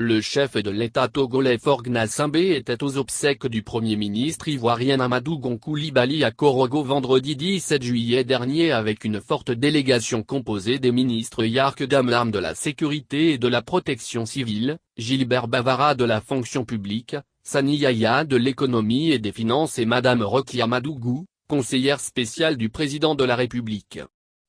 Le chef de l'État togolais Faure Gnassingbé était aux obsèques du Premier ministre ivoirien Amadou Gon Coulibaly à Korogo vendredi 17 juillet dernier avec une forte délégation composée des ministres Yark Damlam de la Sécurité et de la Protection civile, Gilbert Bavara de la Fonction publique, Sani Yaya de l'Économie et des Finances et Madame Rokia Madougou, conseillère spéciale du président de la République.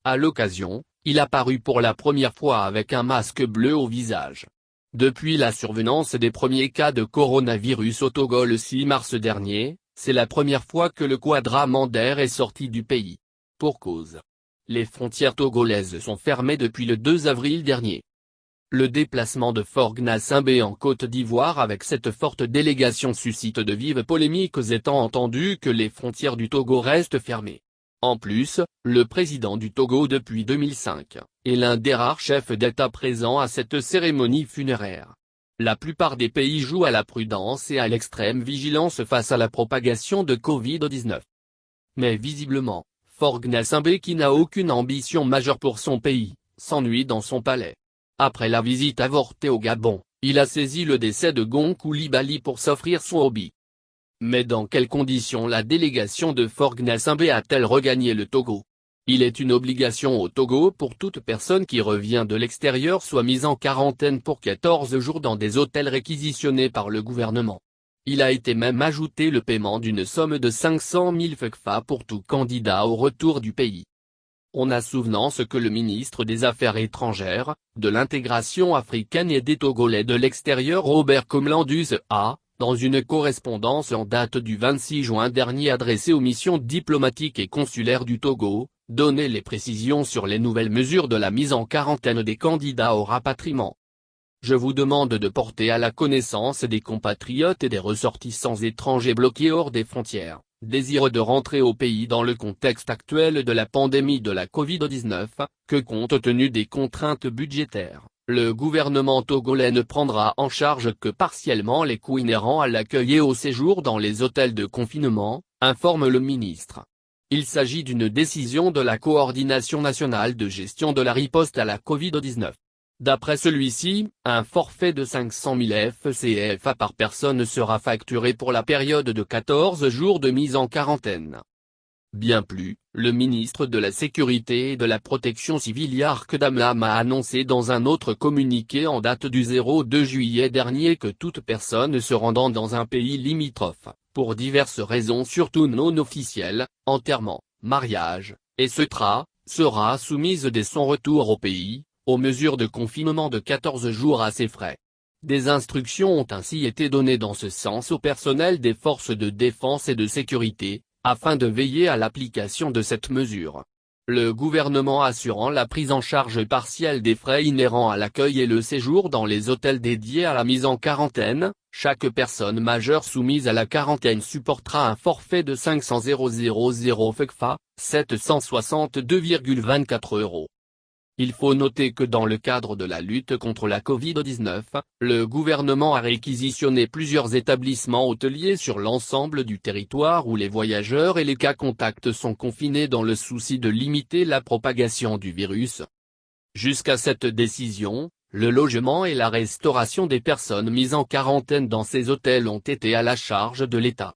À l'occasion, il apparut pour la première fois avec un masque bleu au visage. Depuis la survenance des premiers cas de coronavirus au Togo le 6 mars dernier, c'est la première fois que le quadra-mandaire est sorti du pays. Pour cause. Les frontières togolaises sont fermées depuis le 2 avril dernier. Le déplacement de Faure Gnassingbé en Côte d'Ivoire avec cette forte délégation suscite de vives polémiques étant entendu que les frontières du Togo restent fermées. En plus, le président du Togo depuis 2005, est l'un des rares chefs d'État présents à cette cérémonie funéraire. La plupart des pays jouent à la prudence et à l'extrême vigilance face à la propagation de Covid-19. Mais visiblement, Faure Gnassingbé qui n'a aucune ambition majeure pour son pays, s'ennuie dans son palais. Après la visite avortée au Gabon, il a saisi le décès de Gon Coulibaly pour s'offrir son hobby. Mais dans quelles conditions la délégation de Faure Gnassingbé a-t-elle regagné le Togo? Il est une obligation au Togo pour toute personne qui revient de l'extérieur soit mise en quarantaine pour 14 jours dans des hôtels réquisitionnés par le gouvernement. Il a été même ajouté le paiement d'une somme de 500 000 FCFA pour tout candidat au retour du pays. On a souvenance que le ministre des Affaires étrangères, de l'intégration africaine et des Togolais de l'extérieur Robert Komlandus a, dans une correspondance en date du 26 juin dernier adressée aux missions diplomatiques et consulaires du Togo, donné les précisions sur les nouvelles mesures de la mise en quarantaine des candidats au rapatriement. Je vous demande de porter à la connaissance des compatriotes et des ressortissants étrangers bloqués hors des frontières, désireux de rentrer au pays dans le contexte actuel de la pandémie de la Covid-19, que compte tenu des contraintes budgétaires, le gouvernement togolais ne prendra en charge que partiellement les coûts inhérents à l'accueil et au séjour dans les hôtels de confinement, informe le ministre. Il s'agit d'une décision de la Coordination nationale de gestion de la riposte à la Covid-19. D'après celui-ci, un forfait de 500 000 FCFA par personne sera facturé pour la période de 14 jours de mise en quarantaine. Bien plus, le ministre de la Sécurité et de la Protection civile Yark Damlam a annoncé dans un autre communiqué en date du 2 juillet dernier que toute personne se rendant dans un pays limitrophe, pour diverses raisons surtout non officielles, enterrement, mariage, etc., sera soumise dès son retour au pays, aux mesures de confinement de 14 jours à ses frais. Des instructions ont ainsi été données dans ce sens au personnel des forces de défense et de sécurité, afin de veiller à l'application de cette mesure. Le gouvernement assurant la prise en charge partielle des frais inhérents à l'accueil et le séjour dans les hôtels dédiés à la mise en quarantaine, chaque personne majeure soumise à la quarantaine supportera un forfait de 500 000 FCFA, 762,24 €. Il faut noter que dans le cadre de la lutte contre la Covid-19, le gouvernement a réquisitionné plusieurs établissements hôteliers sur l'ensemble du territoire où les voyageurs et les cas contacts sont confinés dans le souci de limiter la propagation du virus. Jusqu'à cette décision, le logement et la restauration des personnes mises en quarantaine dans ces hôtels ont été à la charge de l'État.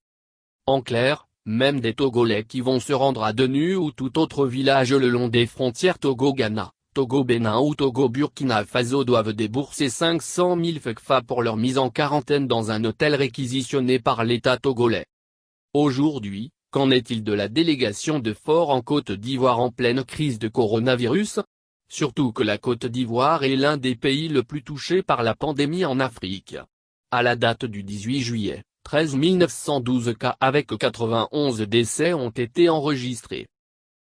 En clair, même des Togolais qui vont se rendre à Denu ou tout autre village le long des frontières Togo-Ghana, Togo-Bénin ou Togo-Burkina Faso doivent débourser 500 000 FCFA pour leur mise en quarantaine dans un hôtel réquisitionné par l'État togolais. Aujourd'hui, qu'en est-il de la délégation de Faure en Côte d'Ivoire en pleine crise de coronavirus? Surtout que la Côte d'Ivoire est l'un des pays le plus touchés par la pandémie en Afrique. À la date du 18 juillet, 13 912 cas avec 91 décès ont été enregistrés.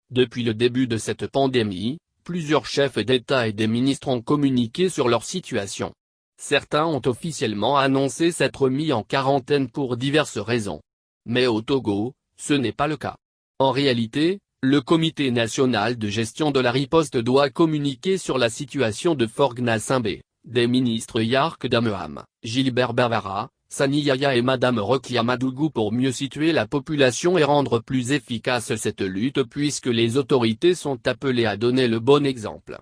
Depuis le début de cette pandémie, plusieurs chefs d'État et des ministres ont communiqué sur leur situation. Certains ont officiellement annoncé s'être mis en quarantaine pour diverses raisons. Mais au Togo, ce n'est pas le cas. En réalité, le Comité national de gestion de la riposte doit communiquer sur la situation de Faure Gnassingbé, des ministres Yark Damlam, Gilbert Bavara, Sani Yaya et Madame Rokia Madougou pour mieux situer la population et rendre plus efficace cette lutte puisque les autorités sont appelées à donner le bon exemple.